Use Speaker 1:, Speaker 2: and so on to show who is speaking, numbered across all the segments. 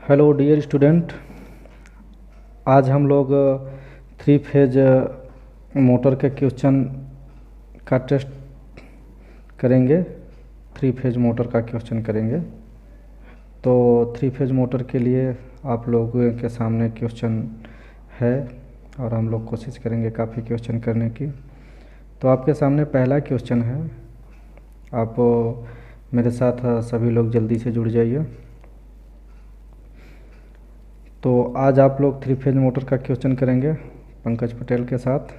Speaker 1: Hello dear student, आज हम लोग थ्री फेज मोटर के क्वेश्चन का टेस्ट करेंगे। थ्री फेज मोटर का क्वेश्चन करेंगे। तो थ्री फेज मोटर के लिए आप लोगों के सामने क्वेश्चन है और हम लोग कोशिश करेंगे काफ़ी क्वेश्चन करने की। तो आपके सामने पहला क्वेश्चन है। आप मेरे साथ सभी लोग जल्दी से जुड़ जाइए। तो आज आप लोग थ्री फेज मोटर का क्वेश्चन करेंगे पंकज पटेल के साथ।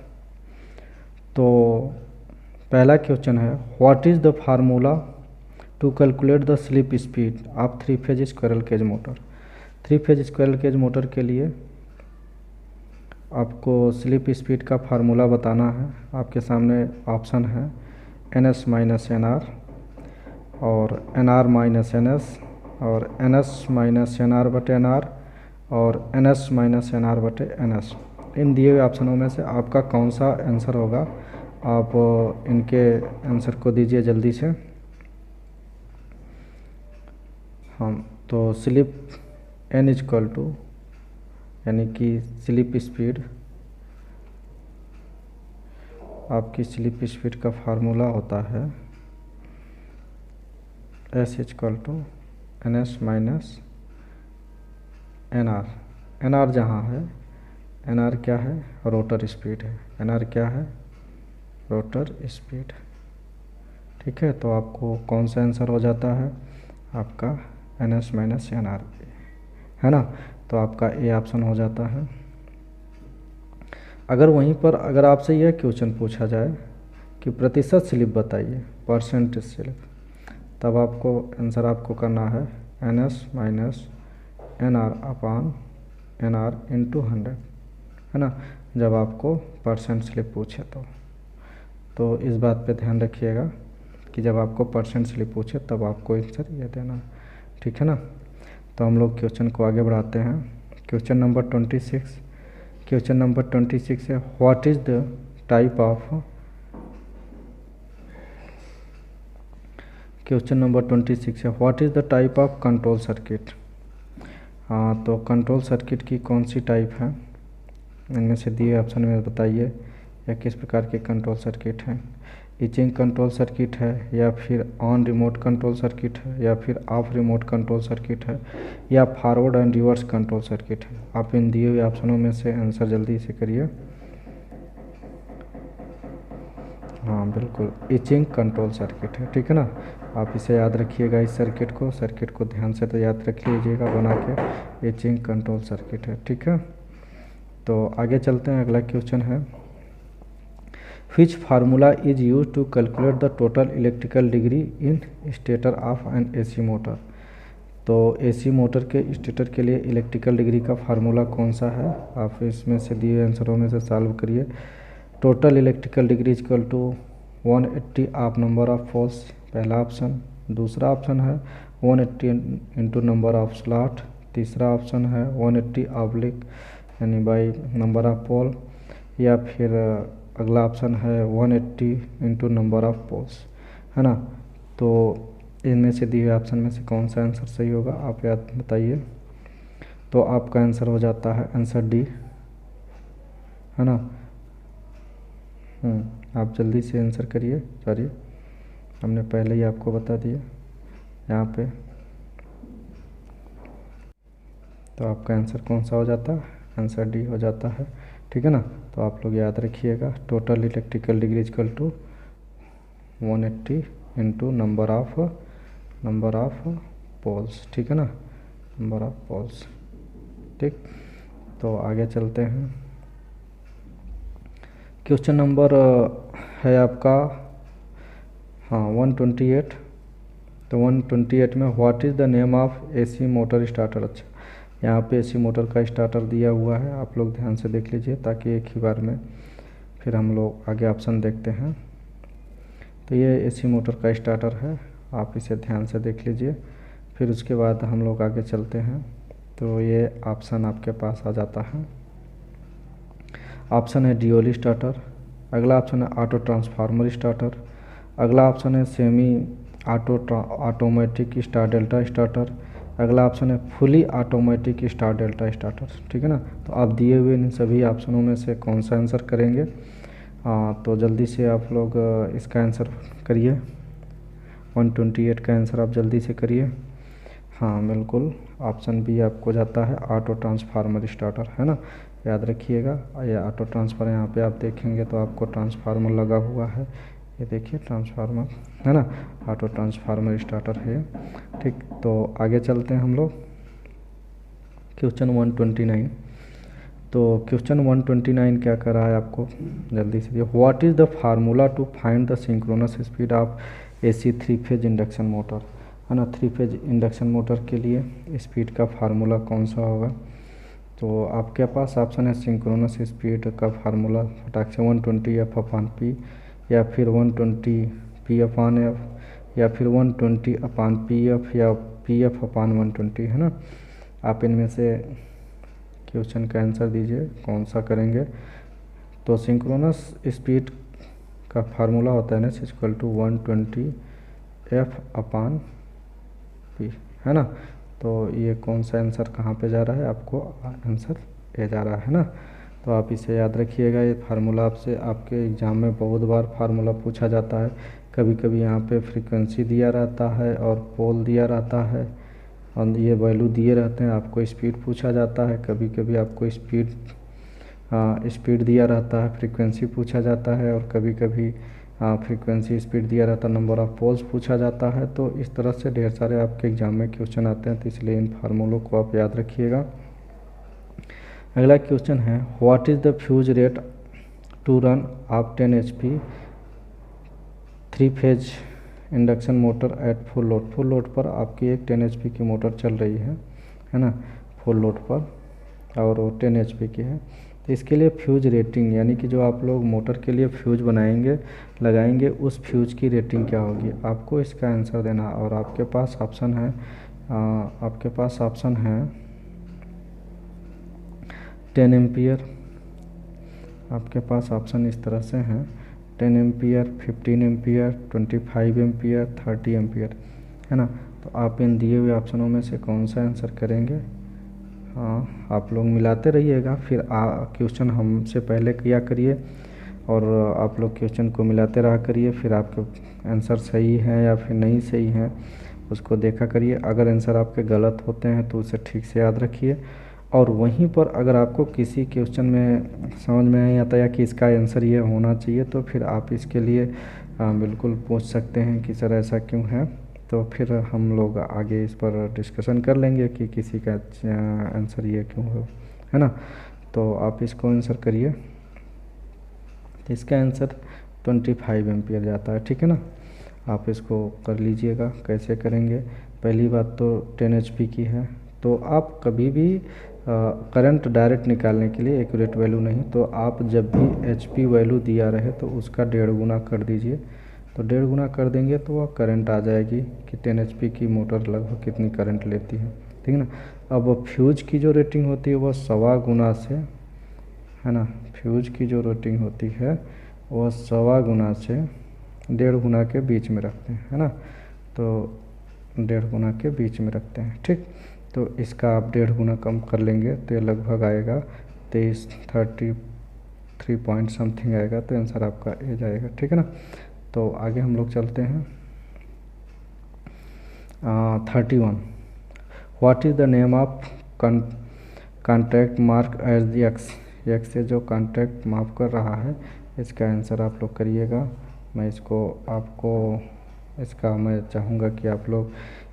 Speaker 1: तो पहला क्वेश्चन है, what is the formula to calculate the slip speed of three phase squirrel cage motor. Three phase squirrel cage motor के लिए आपको स्लिप स्पीड का फार्मूला बताना है। आपके सामने ऑप्शन है NS माइनस NR और NR माइनस NS और NS माइनस NR बटे NR और NS माइनस NR बटे NS। इन दिए हुए ऑप्शनों में से आपका कौन सा आंसर होगा, आप इनके आंसर को दीजिए जल्दी से। हम तो स्लिप N इक्वल टू यानी कि स्लिप स्पीड, आपकी स्लिप स्पीड का फार्मूला होता है S equal to NS minus NR। NR जहाँ है, NR क्या है, रोटर स्पीड है। NR क्या है, रोटर स्पीड। ठीक है, तो आपको कौन सा आंसर हो जाता है, आपका NS माइनस NR है ना। तो आपका ए ऑप्शन हो जाता है। अगर वहीं पर अगर आपसे यह क्वेश्चन पूछा जाए कि प्रतिशत स्लिप बताइए, परसेंटेज स्लिप, तब आपको आंसर आपको करना है NS माइनस NR अपान NR इंटू 100, है ना, जब आपको परसेंट स्लिप पूछे तो इस बात पे ध्यान रखिएगा कि जब आपको परसेंट स्लिप पूछे तब आपको आंसर ये देना है। ठीक है ना। तो हम लोग क्वेश्चन को आगे बढ़ाते हैं। Question number 26। क्वेश्चन नंबर 26 है, what is the type of, question number 26 है, what is the type of control circuit. हाँ, तो कंट्रोल सर्किट की कौन सी टाइप है, इनमें से दिए ऑप्शन में बताइए, या किस प्रकार के कंट्रोल सर्किट हैं। इचिंग कंट्रोल सर्किट है, या फिर ऑन रिमोट कंट्रोल सर्किट है, या फिर ऑफ रिमोट कंट्रोल सर्किट है, या forward and reverse control circuit है। आप इन दिए हुए ऑप्शनों में से आंसर जल्दी से करिए। हाँ बिल्कुल, इचिंग कंट्रोल सर्किट है। ठीक है ना, आप इसे याद रखिएगा। इस सर्किट को ध्यान से तो याद रख लीजिएगा बना के, इचिंग कंट्रोल सर्किट है। ठीक है, तो आगे चलते हैं। अगला क्वेश्चन है, which formula is used to calculate the total electrical degree in stator of an AC motor। तो AC मोटर के स्टेटर के लिए इलेक्ट्रिकल डिग्री का फार्मूला कौन सा है, आप इसमें से दिए आंसरों में से सॉल्व करिए। Total electrical degree equal to 180 of number of poles, पहला ऑप्शन। दूसरा ऑप्शन है 180 इंटू नंबर ऑफ स्लॉट। तीसरा ऑप्शन है 180 ऑब्लिक यानी बाई नंबर ऑफ पोल, या फिर अगला ऑप्शन है 180 इंटू नंबर ऑफ पोल्स, है ना। तो इनमें से दिए ऑप्शन में से कौन सा आंसर सही होगा, आप याद बताइए। तो आपका आंसर हो जाता है आंसर डी, है ना। आप जल्दी से आंसर करिए। सॉरी, हमने पहले ही आपको बता दिया यहाँ पे। तो आपका आंसर कौन सा हो जाता है, आंसर डी हो जाता है। ठीक है ना, तो आप लोग याद रखिएगा, total electrical degree equal to 180 into number of poles. ठीक है ना, नंबर ऑफ पोल्स। ठीक, तो आगे चलते हैं। क्वेश्चन नंबर है आपका 128। तो 128 में what is the name of AC motor starter. अच्छा, यहाँ पे AC मोटर का स्टार्टर दिया हुआ है, आप लोग ध्यान से देख लीजिए ताकि एक ही बार में फिर हम लोग आगे ऑप्शन देखते हैं। तो ये AC मोटर का स्टार्टर है, आप इसे ध्यान से देख लीजिए, फिर उसके बाद हम लोग आगे चलते हैं। तो ये ऑप्शन आपके पास आ जाता है। ऑप्शन है डियोली स्टार्टर, अगला ऑप्शन है ऑटो ट्रांसफार्मर स्टार्टर, अगला ऑप्शन है semi automatic star delta starter, अगला ऑप्शन है fully automatic star delta starter, ठीक है ना। तो आप दिए हुए इन सभी ऑप्शनों में से कौन सा आंसर करेंगे? तो जल्दी से आप लोग इसका आंसर करिए, 128 का आंसर आप जल्दी से करिए। हाँ बिल्कुल, ऑप्शन बी आपको जाता है ऑटो ट्रांसफार्मर स्टार्टर, है ना। याद रखिएगा, ये ऑटो ट्रांसफर यहाँ पे आप देखेंगे तो आपको ट्रांसफार्मर लगा हुआ है, ये देखिए ट्रांसफार्मर, है ना, ऑटो ट्रांसफार्मर स्टार्टर है। ठीक, तो आगे चलते हैं हम लोग क्वेश्चन 129। तो क्वेश्चन 129 क्या कर रहा है आपको, जल्दी से what is the formula to find the synchronous speed of AC 3 phase induction motor, है ना। 3 फेज इंडक्शन मोटर के लिए स्पीड का फार्मूला कौन सा होगा? तो आपके पास ऑप्शन है सिंक्रोनस स्पीड का फार्मूला फटाक से 120F/P, या फिर 120P/F, या फिर 120/PF, या PF/120, है ना। आप इनमें से क्वेश्चन का आंसर दीजिए, कौन सा करेंगे? तो सिंक्रोनस स्पीड का फार्मूला होता है ना = 120F/P, है ना। तो ये कौन सा आंसर कहाँ पे जा रहा है? आपको आंसर ये जा रहा है ना। तो आप इसे याद रखिएगा, ये फार्मूला आपसे आपके एग्ज़ाम में बहुत बार फार्मूला पूछा जाता है। कभी कभी यहाँ पे फ्रीक्वेंसी दिया रहता है और पोल दिया रहता है, और ये वैल्यू दिए रहते हैं, आपको स्पीड पूछा जाता है। कभी कभी आपको स्पीड दिया रहता है, फ्रीक्वेंसी पूछा जाता है, और कभी कभी फ्रीक्वेंसी स्पीड दिया रहता है, नंबर ऑफ पोल्स पूछा जाता है। तो इस तरह से ढेर सारे आपके एग्ज़ाम में क्वेश्चन आते हैं, तो इसलिए इन फार्मूलों को आप याद रखिएगा। अगला क्वेश्चन है what is the fuse rate to run of 10 HP 3 phase induction motor at full load. Full load पर आपकी एक 10 HP की मोटर चल रही है ना, फुल लोड पर, और वो 10 HP की है। तो इसके लिए फ्यूज रेटिंग, यानी कि जो आप लोग मोटर के लिए फ्यूज बनाएंगे लगाएंगे, उस फ्यूज की रेटिंग क्या होगी, आपको इसका आंसर देना। और आपके पास ऑप्शन है 10 एम्पियर, आपके पास ऑप्शन इस तरह से हैं 10 एम्पियर, 15 एम्पियर, 25 एम्पियर, 30 एम्पियर, है ना। तो आप इन दिए हुए ऑप्शनों में से कौन सा आंसर करेंगे? हाँ, आप लोग मिलाते रहिएगा, फिर क्वेश्चन हमसे पहले किया करिए, और आप लोग क्वेश्चन को मिलाते रहा करिए, फिर आपके आंसर सही है या फिर नहीं सही है उसको देखा करिए। अगर आंसर आपके गलत होते हैं तो उसे ठीक से याद रखिए, और वहीं पर अगर आपको किसी क्वेश्चन में समझ में नहीं आता या कि इसका आंसर ये होना चाहिए, तो फिर आप इसके लिए बिल्कुल पूछ सकते हैं कि सर ऐसा क्यों है। तो फिर हम लोग आगे इस पर डिस्कशन कर लेंगे कि किसी का आंसर ये क्यों हो, है ना। तो आप इसको आंसर करिए, तो इसका आंसर 25 एम्पियर जाता है, ठीक है ना। आप इसको कर लीजिएगा, कैसे करेंगे? पहली बात तो 10 HP की है, तो आप कभी भी करंट डायरेक्ट निकालने के लिए एक्यूरेट वैल्यू नहीं, तो आप जब भी HP वैल्यू दिया रहे तो उसका 1.5 गुना कर दीजिए। तो 1.5 गुना कर देंगे तो वह करंट आ जाएगी कि 10 HP की मोटर लगभग कितनी करंट लेती है, ठीक है ना। अब फ्यूज की जो रेटिंग होती है वह 1.25 गुना से, है ना, फ्यूज की जो रेटिंग होती है वह 1.25 गुना से 1.5 गुना के बीच में रखते हैं, है ना। तो 1.5 गुना के बीच में रखते हैं, ठीक। तो इसका आप 1.5 गुना कम कर लेंगे तो ये लगभग आएगा 33 पॉइंट समथिंग आएगा, तो आंसर आपका ए जाएगा, ठीक है ना। तो आगे हम लोग चलते हैं 31। What is the name of contract mark as the X से जो कॉन्ट्रैक्ट मार्क कर रहा है, इसका आंसर आप लोग करिएगा। मैं चाहूँगा कि आप लोग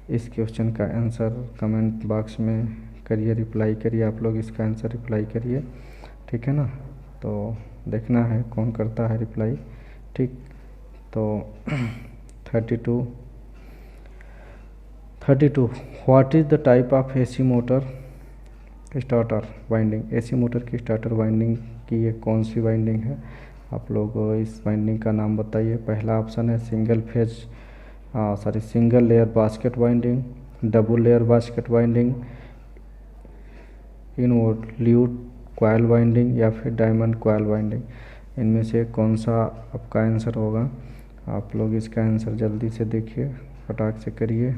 Speaker 1: इस क्वेश्चन का आंसर कमेंट बॉक्स में करिए, रिप्लाई करिए, आप लोग इसका आंसर रिप्लाई करिए, ठीक है ना। तो देखना है कौन करता है रिप्लाई, ठीक। तो 32 what is the type of AC motor starter winding? AC motor की स्टार्टर वाइंडिंग की ये कौन सी वाइंडिंग है? आप लोग इस वाइंडिंग का नाम बताइए। पहला ऑप्शन है single layer basket winding, double layer basket winding, involute coil winding, या फिर डायमंड कॉइल वाइंडिंग। इनमें से कौन सा आपका आंसर होगा? आप लोग इसका आंसर जल्दी से देखिए, फटाक से करिए।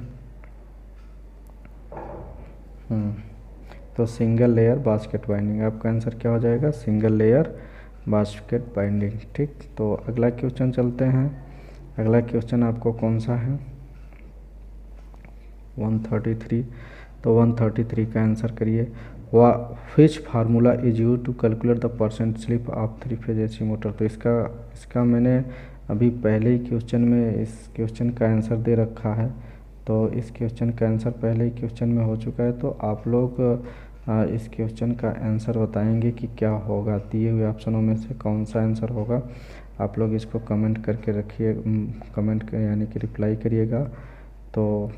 Speaker 1: तो सिंगल लेयर बास्केट बाइंडिंग, आपका आंसर क्या हो जाएगा? Single layer basket binding. ठीक, तो अगला क्वेश्चन चलते हैं। अगला क्वेश्चन आपको कौन सा है? 133। तो 133 का आंसर करिए। Which formula is use to calculate the percent slip of 3 phase AC motor. तो इसका मैंने अभी पहले ही क्वेश्चन में इस क्वेश्चन का आंसर दे रखा है। तो इस क्वेश्चन का आंसर पहले ही क्वेश्चन में हो चुका है। तो आप लोग इस क्वेश्चन का आंसर बताएंगे कि क्या होगा, दिए हुए ऑप्शनों में से कौन सा आंसर होगा। आप लोग इसको कमेंट करके रखिए, कमेंट यानी कि रिप्लाई करिएगा। तो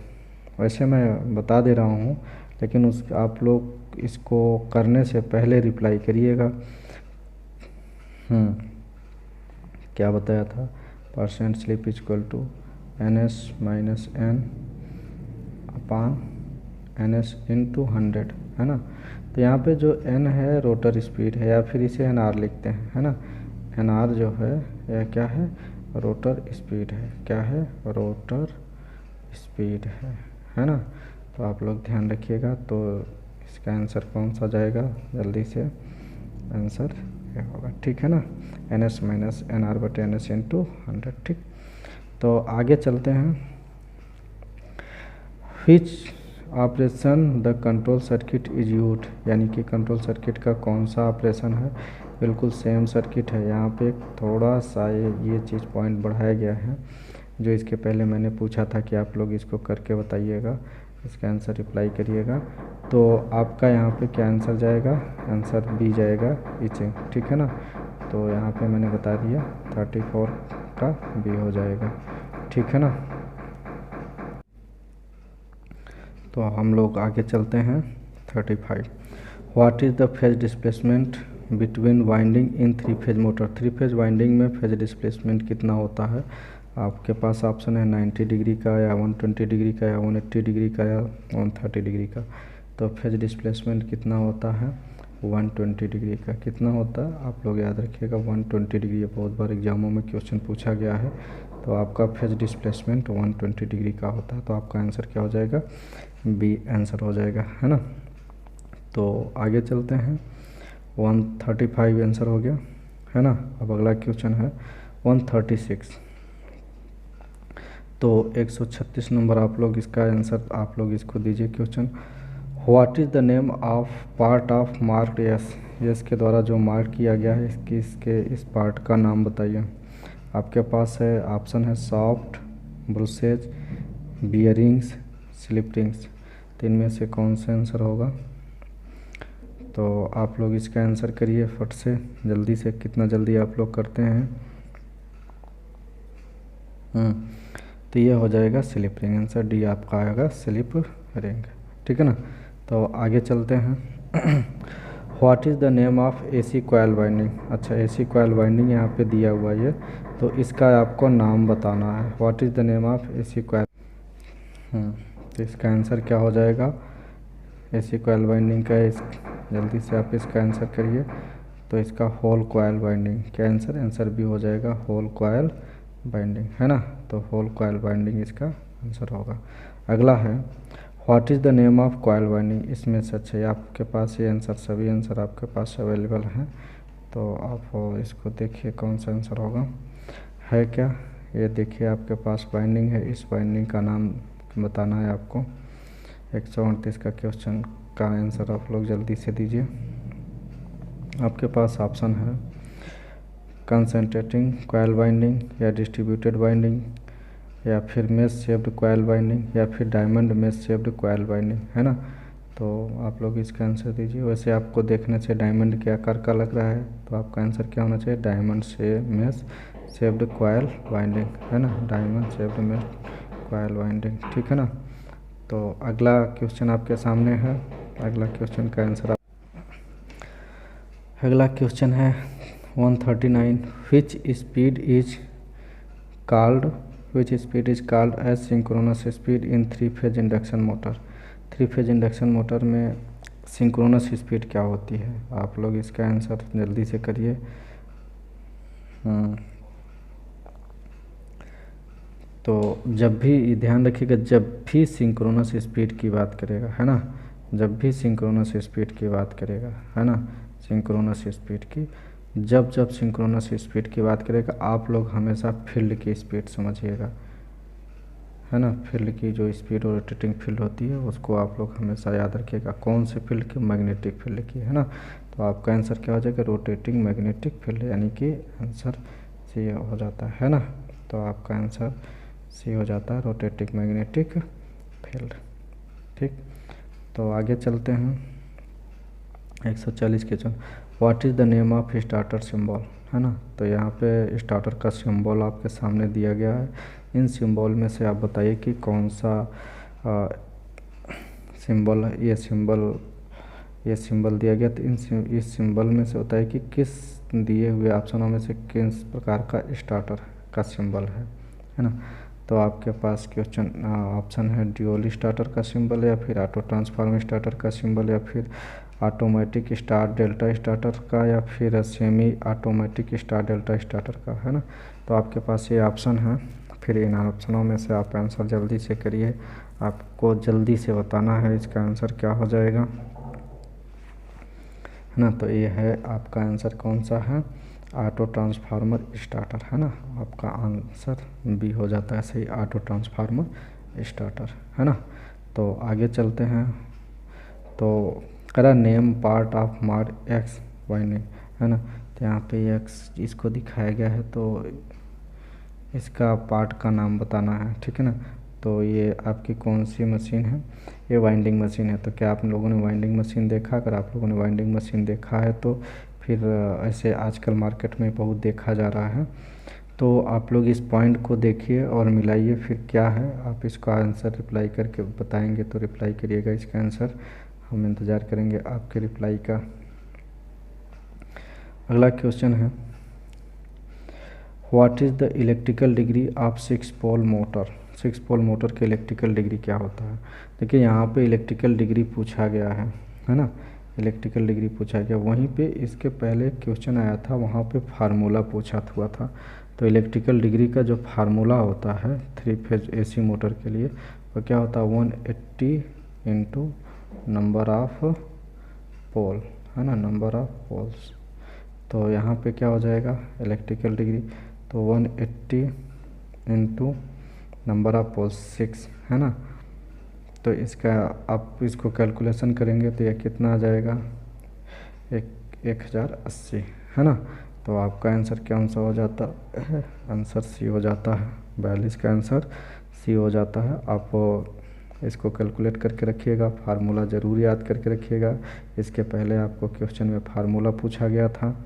Speaker 1: वैसे मैं बता दे रहा हूँ, लेकिन आप लोग इसको करने से पहले रिप्लाई करिएगा। क्या बताया था? Percent slip is equal to NS minus N upon NS into 100, है ना। तो यहाँ पे जो N है रोटर स्पीड है, या फिर इसे NR लिखते हैं, है ना। NR जो है यह क्या है? रोटर स्पीड है। क्या है? रोटर स्पीड है ना। तो आप लोग ध्यान रखिएगा। तो इसका आंसर कौन सा जाएगा? जल्दी से आंसर क्या होगा? ठीक है ना, NS माइनस NR बटे NS इंटू 100। ठीक, तो आगे चलते हैं। Which operation the control circuit is used, यानी कि कंट्रोल सर्किट का कौन सा ऑपरेशन है? बिल्कुल सेम सर्किट है। यहाँ पे थोड़ा सा ये चीज़ पॉइंट बढ़ाया गया है, जो इसके पहले मैंने पूछा था कि आप लोग इसको करके बताइएगा, इसका आंसर रिप्लाई करिएगा। तो आपका यहाँ पे क्या आंसर जाएगा? आंसर बी जाएगा, इचिंग। ठीक है ना। तो यहाँ पे मैंने बता दिया 34 का बी हो जाएगा। ठीक है ना। तो हम लोग आगे चलते हैं। 35। What is the phase displacement between winding in 3 phase motor. 3 phase winding में फेज डिस्प्लेसमेंट कितना होता है? आपके पास ऑप्शन है 90 डिग्री का, या 120 डिग्री का, या 180 डिग्री का, या 130 डिग्री का। तो फेज डिस्प्लेसमेंट कितना होता है? 120 डिग्री का। कितना होता है? आप लोग याद रखिएगा 120 डिग्री। बहुत बार एग्जामों में क्वेश्चन पूछा गया है। तो आपका फेज डिस्प्लेसमेंट 120 डिग्री का होता है। तो आपका आंसर क्या हो जाएगा? बी आंसर हो जाएगा, है ना। तो आगे चलते हैं। 135 आंसर हो गया, है ना। अब अगला क्वेश्चन है 136। तो 136 नंबर आप लोग इसका आंसर आप लोग इसको दीजिए question. What is the name of part of mark yes. Yes के द्वारा जो मार्क किया गया है, इसके इस पार्ट का नाम बताइए। आपके पास है ऑप्शन है सॉफ्ट, ब्रूसेज, बियरिंग्स, स्लिप रिंग्स। तो इनमें से कौन सा आंसर होगा? तो आप लोग इसका आंसर करिए फट से, जल्दी से। कितना जल्दी आप लोग करते हैं? तो ये हो जाएगा स्लिप रिंग। आंसर डी आपका आएगा, स्लिप रिंग। ठीक है ना। तो आगे चलते हैं। What is the name of AC coil binding. अच्छा, AC कॉयल बाइंडिंग यहाँ पे दिया हुआ है, तो इसका आपको नाम बताना है। What is the name of AC coil. तो इसका आंसर क्या हो जाएगा? AC कॉयल बाइंडिंग का जल्दी से आप इसका आंसर करिए। तो इसका होल कॉयल बाइंडिंग। क्या आंसर? आंसर भी हो जाएगा होल कॉयल बाइंडिंग, है ना। तो होल कॉयल बाइंडिंग इसका आंसर होगा। अगला है what is the name of coil binding. इसमें से अच्छा आपके पास ये आंसर, सभी आंसर आपके पास अवेलेबल हैं। तो आप इसको देखिए कौन सा आंसर होगा, है क्या। ये देखिए आपके पास बाइंडिंग है, इस बाइंडिंग का नाम बताना है आपको। 138 का क्वेश्चन का आंसर आप लोग जल्दी से दीजिए। आपके पास ऑप्शन है कंसंट्रेटिंग कॉयल बाइंडिंग, या डिस्ट्रीब्यूटेड बाइंडिंग, या फिर मेश शेप्ड कॉयल बाइंडिंग, या फिर diamond mesh shaped coil binding, है ना। तो आप लोग इसका आंसर दीजिए। वैसे आपको देखने से डायमंड के आकार का लग रहा है, तो आपका आंसर क्या होना चाहिए? डायमंड से मेश शेप्ड कॉयल बाइंडिंग, है ना। Diamond shaped mesh coil binding. ठीक है ना। तो अगला क्वेश्चन आपके सामने है। अगला क्वेश्चन का आंसर अगला क्वेश्चन है 139। Which speed is called as synchronous speed in 3 phase induction motor. 3 phase induction motor में सिंक्रोनस स्पीड क्या होती है? आप लोग इसका आंसर जल्दी से करिए। तो जब भी ध्यान रखिएगा, जब भी सिंक्रोनस स्पीड की बात करेगा, है ना, जब भी सिंक्रोनस स्पीड की बात करेगा, है ना, सिंक्रोनस स्पीड की, जब जब सिंक्रोनस स्पीड की बात करेगा आप लोग हमेशा फील्ड की स्पीड समझिएगा, है ना, फील्ड की जो स्पीड और रोटेटिंग फील्ड होती है उसको आप लोग हमेशा याद रखिएगा। कौन से फील्ड की? मैग्नेटिक फील्ड की, है ना। तो आपका आंसर क्या हो जाएगा? रोटेटिंग मैग्नेटिक फील्ड, यानी कि आंसर सी हो जाता है ना। तो आपका आंसर सी हो जाता है, रोटेटिंग मैग्नेटिक फील्ड। ठीक, तो आगे चलते हैं 140 question. What is the name of starter symbol, है ना। तो यहाँ पे स्टार्टर का सिंबल आपके सामने दिया गया है। इन सिंबल में से आप बताइए कि कौन सा सिंबल है। ये सिंबल दिया गया, तो इस सिंबल में से होता है कि किस दिए हुए ऑप्शनों में से किस प्रकार का स्टार्टर का सिंबल है ना। तो आपके पास क्वेश्चन ऑप्शन है ड्यूल स्टार्टर का सिंबल, या फिर ऑटो ट्रांसफॉर्म स्टार्टर का सिंबल, या फिर ऑटोमेटिक स्टार्ट डेल्टा स्टार्टर का, या फिर semi automatic start delta starter का, है ना। तो आपके पास ये ऑप्शन है, फिर इन ऑप्शनों में से आप आंसर जल्दी से करिए। आपको जल्दी से बताना है इसका आंसर क्या हो जाएगा, है ना। तो ये है आपका आंसर कौन सा है? ऑटो ट्रांसफार्मर स्टार्टर, है ना। आपका आंसर बी हो जाता है सही, ऑटो ट्रांसफार्मर स्टार्टर, है ना। तो आगे चलते हैं। तो करा नेम पार्ट ऑफ मार एक्स वाइंडिंग, है ना। तो यहाँ पे एक्स इसको दिखाया गया है, तो इसका पार्ट का नाम बताना है, ठीक है ना। तो ये आपकी कौन सी मशीन है? ये वाइंडिंग मशीन है। तो क्या आप लोगों ने वाइंडिंग मशीन देखा? अगर आप लोगों ने वाइंडिंग मशीन देखा है तो फिर ऐसे आजकल मार्केट में बहुत देखा जा रहा है। तो आप लोग इस पॉइंट को देखिए और मिलाइए, फिर क्या है आप इसका आंसर रिप्लाई करके बताएंगे। तो रिप्लाई करिएगा इसका आंसर, हम इंतज़ार करेंगे आपके रिप्लाई का। अगला क्वेश्चन है what is the electrical degree of 6 pole motor. 6 pole motor के इलेक्ट्रिकल डिग्री क्या होता है? देखिए यहाँ पे इलेक्ट्रिकल डिग्री पूछा गया है ना। इलेक्ट्रिकल डिग्री पूछा गया, वहीं पे इसके पहले क्वेश्चन आया था, वहाँ पे फार्मूला पूछा हुआ था। तो इलेक्ट्रिकल डिग्री का जो फार्मूला होता है 3 फेज AC मोटर के लिए, वो क्या होता है? 180 इंटू नंबर ऑफ पोल, है ना, नंबर ऑफ पोल्स। तो यहाँ पे क्या हो जाएगा इलेक्ट्रिकल डिग्री? तो 180 इंटू नंबर ऑफ पोल्स 6, है ना। तो इसका आप इसको कैलकुलेशन करेंगे तो ये कितना आ जाएगा? 1080, है ना। तो आपका आंसर कौन सा हो जाता है? आंसर सी हो जाता है, 42 का आंसर सी हो जाता है। आप इसको कैलकुलेट करके रखिएगा, फार्मूला ज़रूर याद करके रखिएगा। इसके पहले आपको क्वेश्चन में फार्मूला पूछा गया था,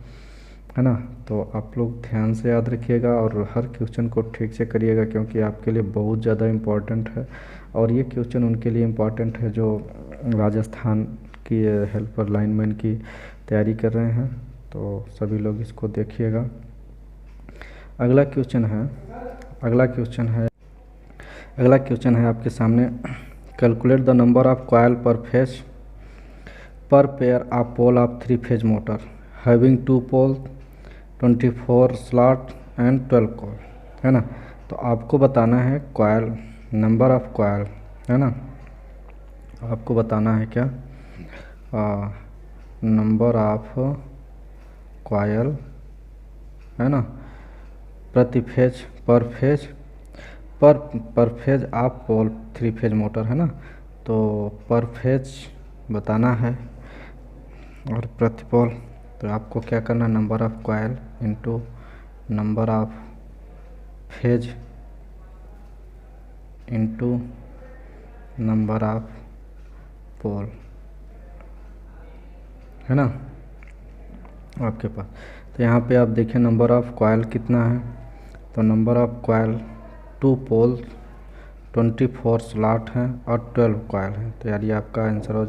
Speaker 1: है ना। तो आप लोग ध्यान से याद रखिएगा और हर क्वेश्चन को ठीक से करिएगा, क्योंकि आपके लिए बहुत ज़्यादा इम्पॉर्टेंट है। और ये क्वेश्चन उनके लिए इम्पॉर्टेंट है जो राजस्थान की हेल्पर लाइनमैन की तैयारी कर रहे हैं। तो सभी लोग इसको देखिएगा। अगला क्वेश्चन है आपके सामने, calculate the number of coil per phase per pair of pole of 3 phase motor having 2 pole 24 slot and 12 coil, है ना। तो आपको बताना है कॉयल, नंबर ऑफ कॉयल, है ना। आपको बताना है क्या? नंबर ऑफ कॉयल, है ना, प्रति phase per phase of pole 3 phase motor, है ना। तो पर फेज बताना है और प्रति पोल। तो आपको क्या करना, number of coil into number of phase into number of pole, है ना आपके पास। तो यहाँ पे आप देखिए नंबर ऑफ कॉयल कितना है। तो number of coil 2 pole 24 slot हैं और 12 कॉयल हैं। तो यार ये आपका आंसर हो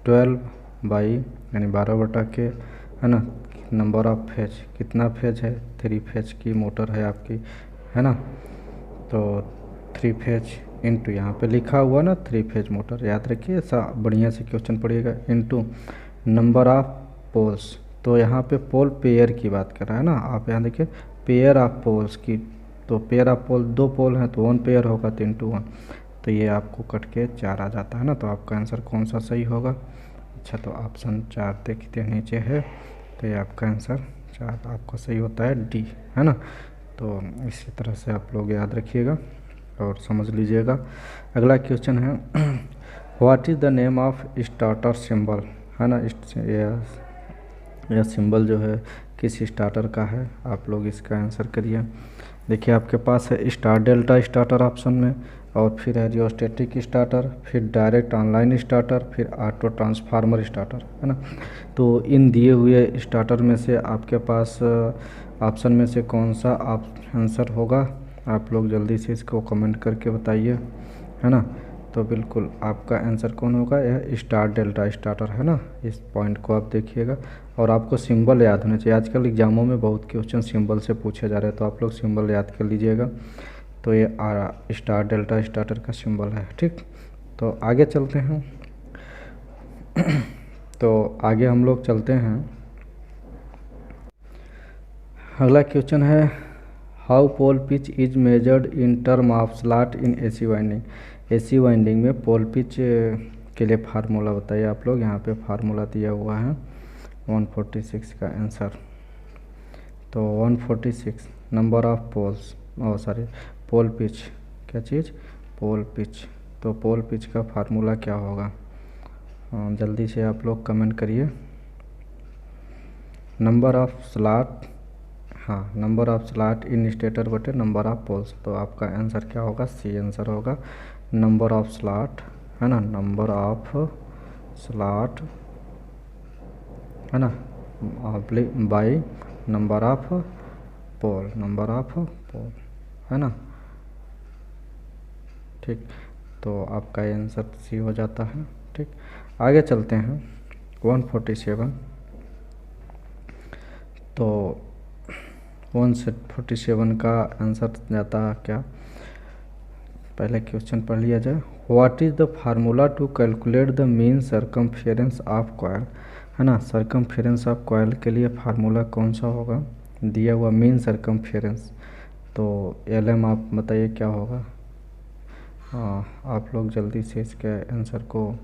Speaker 1: 12 बाई यानी 12/के, है ना। नंबर ऑफ फेज कितना फेज है? 3 फेज की मोटर है आपकी, है ना। तो 3 फेज इंटू यहाँ पे लिखा हुआ ना 3 फेज मोटर, याद रखिए, ऐसा बढ़िया से क्वेश्चन पढ़िएगा। इंटू नंबर ऑफ पोल्स, तो यहाँ पे पोल पेयर की बात कर रहा है ना। आप यहाँ देखिए पेयर ऑफ पोल्स की, तो पेयर ऑफ पोल 2 पोल हैं तो 1 पेयर होगा, तो इंटू 1। तो ये आपको कट के 4 आ जाता है ना। तो आपका आंसर कौन सा सही होगा? अच्छा, तो ऑप्शन 4 देखते नीचे है, तो ये आपका आंसर 4 आपका सही होता है, डी, है ना। तो इसी तरह से आप लोग याद रखिएगा और समझ लीजिएगा। अगला क्वेश्चन है what is the name of starter symbol, है ना। यह सिंबल जो है किस स्टार्टर का है, आप लोग इसका आंसर करिए। देखिए आपके पास है स्टार डेल्टा स्टार्टर ऑप्शन में, और फिर है रियोस्टेटिक स्टार्टर, फिर डायरेक्ट ऑनलाइन स्टार्टर, फिर ऑटो ट्रांसफार्मर स्टार्टर, है ना। तो इन दिए हुए स्टार्टर में से आपके पास ऑप्शन में से कौन सा आंसर होगा, आप लोग जल्दी से इसको कमेंट करके बताइए, है ना। तो बिल्कुल आपका आंसर कौन होगा? यह स्टार डेल्टा स्टार्टर, है ना। इस पॉइंट को आप देखिएगा और आपको सिंबल याद होने चाहिए। आजकल एग्जामों में बहुत क्वेश्चन सिंबल से पूछे जा रहे हैं, तो आप लोग सिंबल याद कर लीजिएगा। तो ये स्टार डेल्टा स्टार्टर का सिंबल है, ठीक। तो आगे चलते हैं तो आगे हम लोग चलते हैं। अगला क्वेश्चन है how pole pitch is measured in term of slot in AC winding. AC winding में पोल पिच के लिए फार्मूला बताइए आप लोग। यहाँ पे फार्मूला दिया हुआ है 146 का आंसर। तो 146 number of poles, pole pitch, क्या चीज़? Pole pitch. तो पोल पिच का फार्मूला क्या होगा? जल्दी से आप लोग कमेंट करिए। नंबर ऑफ स्लॉट, हाँ, number of slot in stator बटे नंबर ऑफ पोल्स। तो आपका आंसर क्या होगा? सी आंसर होगा, नंबर ऑफ स्लॉट, है ना, नंबर ऑफ स्लॉट, है ना, by number of pole, number of pole, है ना, ठीक। तो आपका आंसर सी हो जाता है, ठीक। आगे चलते हैं 147। तो 147 का आंसर जाता है क्या? पहले क्वेश्चन पढ़ लिया जाए। What is the formula to calculate the mean circumference of coil, है ना। सरकमफेरेंस ऑफ कॉयल के लिए फार्मूला कौन सा होगा? दिया हुआ मीन सरकमफेरेंस, तो LM आप बताइए क्या होगा। आप लोग जल्दी से इसके आंसर को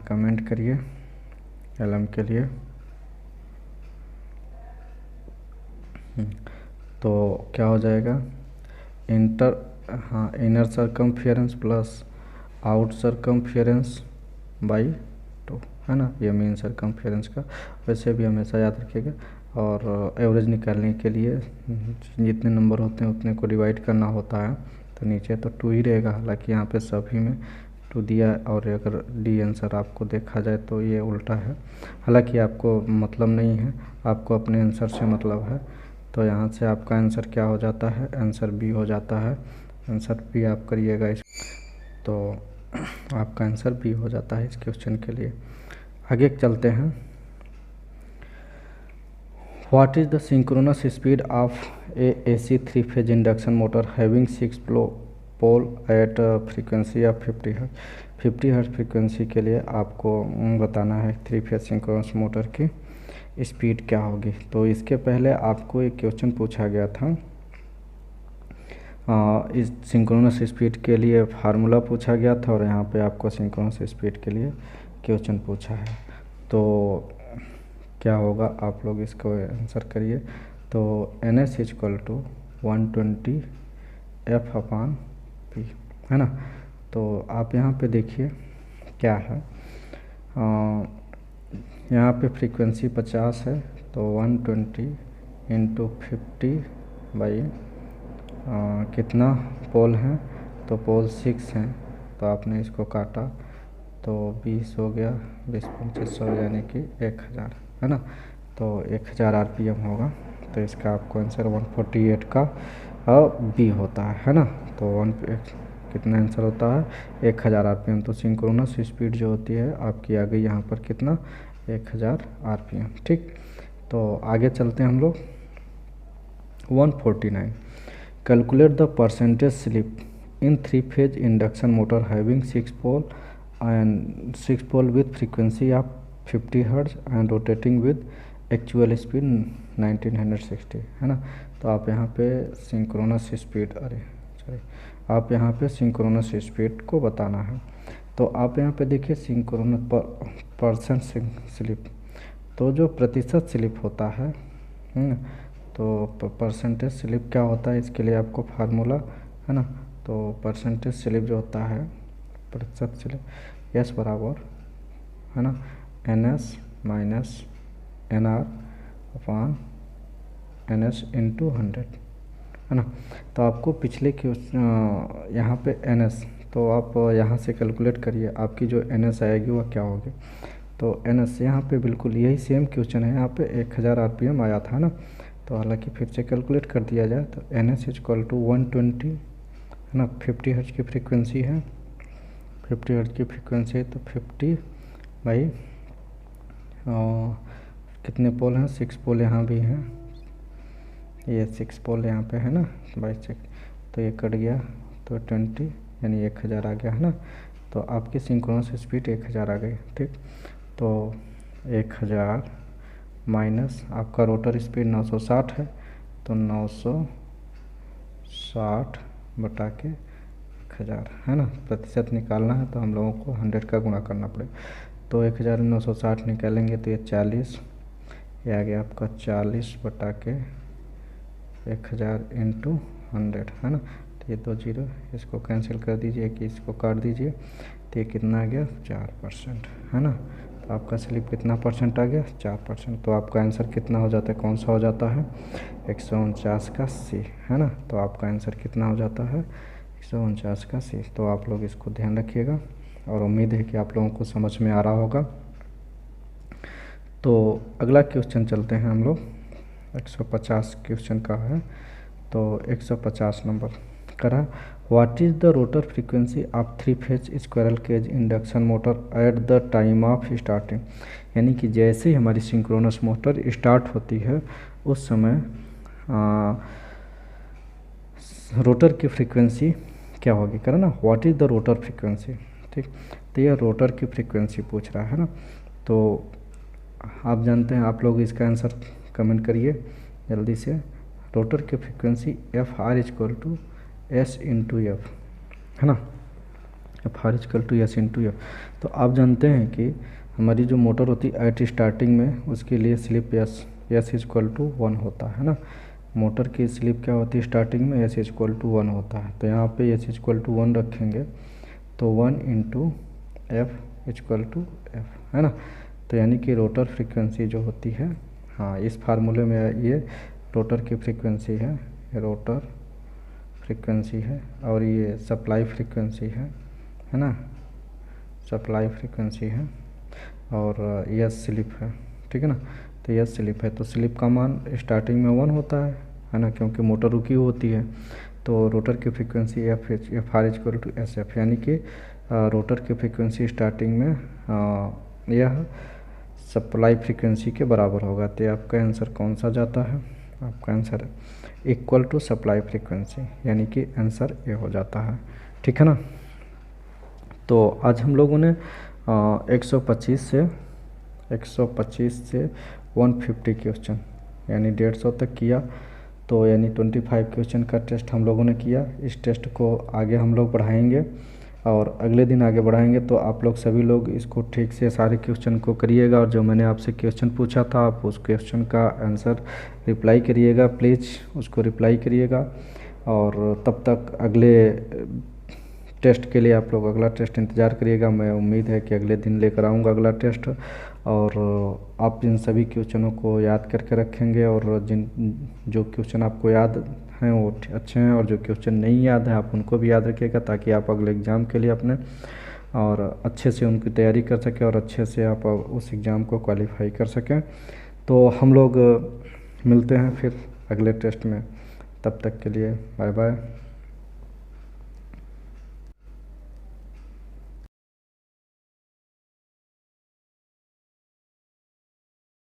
Speaker 1: कमेंट करिए LM के लिए। तो क्या हो जाएगा? Inner circumference plus out circumference by 2, है ना। ये मीन सरकमफेरेंस का वैसे भी हमेशा याद रखिएगा। और एवरेज निकालने के लिए जितने नंबर होते हैं उतने को डिवाइड करना होता है। तो नीचे तो 2 ही रहेगा, हालांकि यहाँ पे सभी में 2 दिया, और अगर डी आंसर आपको देखा जाए तो ये उल्टा है। हालांकि आपको मतलब नहीं है, आपको अपने आंसर से मतलब है। तो यहाँ से आपका आंसर क्या हो जाता है? आंसर बी हो जाता है। आंसर बी आप करिएगा इस, तो आपका आंसर बी हो जाता है इस क्वेश्चन के लिए। आगे चलते हैं। What is the synchronous speed of AC 3 phase induction motor having 6 pole at frequency of 50 hertz. 50 hertz frequency के लिए आपको बताना है 3 फेज सिंक्रोनस मोटर की स्पीड क्या होगी। तो इसके पहले आपको एक क्वेश्चन पूछा गया था, इस सिंक्रोनस स्पीड के लिए फार्मूला पूछा गया था, और यहाँ पे आपको सिंक्रोनस स्पीड के लिए क्वेश्चन पूछा है। तो क्या होगा, आप लोग इसको आंसर करिए। तो NS = 120 F/P, है ना। तो आप यहाँ पे देखिए क्या है, यहाँ पे फ्रीक्वेंसी 50 है, तो 120 × 50 कितना पोल हैं? तो पोल 6 हैं, तो आपने इसको काटा तो 20 हो गया, 20 25 100 यानी कि 1000, है ना। तो 1000 RPM होगा। तो इसका आपको आंसर 148 का बी होता है ना। तो कितना आंसर होता है? 1000 RPM। तो सिंक्रोनस स्पीड जो होती है आपकी आ गई यहाँ पर कितना? 1000 RPM, ठीक। तो आगे चलते हैं हम लोग 149। Calculate the percentage slip in 3 phase induction motor having 6 pole and 6 pole with frequency of 50 Hz and rotating with actual speed 1960, है ना। तो आप यहाँ पे सिंक्रोनस स्पीड आप यहाँ पे सिंक्रोनस स्पीड को बताना है। तो आप यहाँ पे देखिए सिंक्रोनस परसेंट स्लिप, तो जो प्रतिशत स्लिप होता है तो परसेंटेज स्लिप क्या होता है, इसके लिए आपको फार्मूला है ना। तो परसेंटेज स्लिप जो होता है, प्रतिशत स्लिप एस बराबर है ना NS minus NR upon NS into 100 है ना। तो आपको पिछले यहाँ पे NS, तो आप यहाँ से कैलकुलेट करिए आपकी जो NS आएगी वह क्या होगी। तो NS यहाँ पे बिल्कुल यही सेम क्वेश्चन है, यहाँ पे 1000 RPM आया था ना। तो हालांकि फिर से कैलकुलेट कर दिया जाए तो NS इक्वल टू 120 है ना। 50 हर्ट्ज की फ्रीक्वेंसी है, 50 हर्ट्ज की फ्रीक्वेंसी है तो 50 भाई कितने पोल हैं, 6 पोल यहाँ भी हैं, ये 6 पोल यहाँ पे है ना बाई 6, तो ये कट गया तो 20 यानी 1000 आ गया है ना। तो आपकी सिंक्रोनस स्पीड 1000 आ गई, ठीक। तो 1000 माइनस आपका रोटर स्पीड 960 है, तो 960 बटा के 1000 है ना। प्रतिशत निकालना है तो हम लोगों को 100 का गुणा करना पड़ेगा। तो 1960 निकालेंगे तो ये 40, ये आ गया आपका 40 बटा के 1000 इंटू 100 है ना। तो ये 2 जीरो इसको कैंसिल कर दीजिए कि इसको काट दीजिए, तो ये कितना आ गया 4% है ना। तो आपका स्लिप कितना परसेंट आ गया 4%। तो आपका आंसर कितना हो जाता है, कौन सा हो जाता है 149 का C है ना। तो आपका आंसर कितना हो जाता है 149 का C। तो आप लोग इसको ध्यान रखिएगा और उम्मीद है कि आप लोगों को समझ में आ रहा होगा। तो अगला क्वेश्चन चलते हैं हम लोग, 150 क्वेश्चन का है। तो 150 नंबर करा, what is the rotor frequency of 3 phase squirrel cage induction motor at the time of starting. यानी कि जैसे ही हमारी सिंक्रोनस मोटर स्टार्ट होती है उस समय रोटर की फ्रीक्वेंसी क्या होगी, करा ना, what is the rotor frequency, ठीक। तो यह रोटर की फ्रीक्वेंसी पूछ रहा है ना। तो आप जानते हैं, आप लोग इसका आंसर कमेंट करिए जल्दी से। रोटर की frequency FR equal to S into F है ना, FR equal to S into F. तो आप जानते हैं कि हमारी जो मोटर होती है एट स्टार्टिंग में उसके लिए स्लिप S इक्वल टू 1 होता है ना। मोटर की स्लिप क्या होती है स्टार्टिंग में, S इक्वल टू 1 होता है। तो यहाँ पे S इक्वल टू 1 रखेंगे तो 1 into F equal to F है ना। तो यानी कि रोटर फ्रीक्वेंसी जो होती है, हाँ इस फार्मूले में ये रोटर की फ्रीक्वेंसी है, ये रोटर फ्रीक्वेंसी है और ये सप्लाई फ्रीक्वेंसी है ना, सप्लाई फ्रीक्वेंसी है और यह स्लिप है, ठीक है ना। तो यह स्लिप है, तो स्लिप का मान स्टार्टिंग में 1 होता है ना, क्योंकि मोटर रुकी होती है। तो रोटर की frequency FR equal to SF, यानी कि रोटर की फ्रीक्वेंसी स्टार्टिंग में यह सप्लाई फ्रीक्वेंसी के बराबर होगा। तो आपका आंसर कौन सा जाता है, आपका answer equal to supply frequency, यानी कि आंसर ए हो जाता है, ठीक है ना। तो आज हम लोगों ने 125 से 150 क्वेश्चन यानी 150 तक किया। तो यानी 25 क्वेश्चन का टेस्ट हम लोगों ने किया। इस टेस्ट को आगे हम लोग बढ़ाएंगे और अगले दिन आगे बढ़ाएंगे। तो आप लोग सभी लोग इसको ठीक से सारे क्वेश्चन को करिएगा और जो मैंने आपसे क्वेश्चन पूछा था आप उस क्वेश्चन का आंसर रिप्लाई करिएगा, प्लीज़ उसको रिप्लाई करिएगा। और तब तक अगले टेस्ट के लिए आप लोग अगला टेस्ट इंतज़ार करिएगा। मैं उम्मीद है कि अगले दिन लेकर आऊँगा अगला टेस्ट और आप इन सभी क्वेश्चनों को याद करके रखेंगे और जो क्वेश्चन आपको याद हैं वो अच्छे हैं और जो क्वेश्चन नहीं याद है आप उनको भी याद रखिएगा, ताकि आप अगले एग्ज़ाम के लिए अपने और अच्छे से उनकी तैयारी कर सकें और अच्छे से आप उस एग्ज़ाम को क्वालिफाई कर सकें। तो हम लोग मिलते हैं फिर अगले टेस्ट में, तब तक के लिए बाय बाय।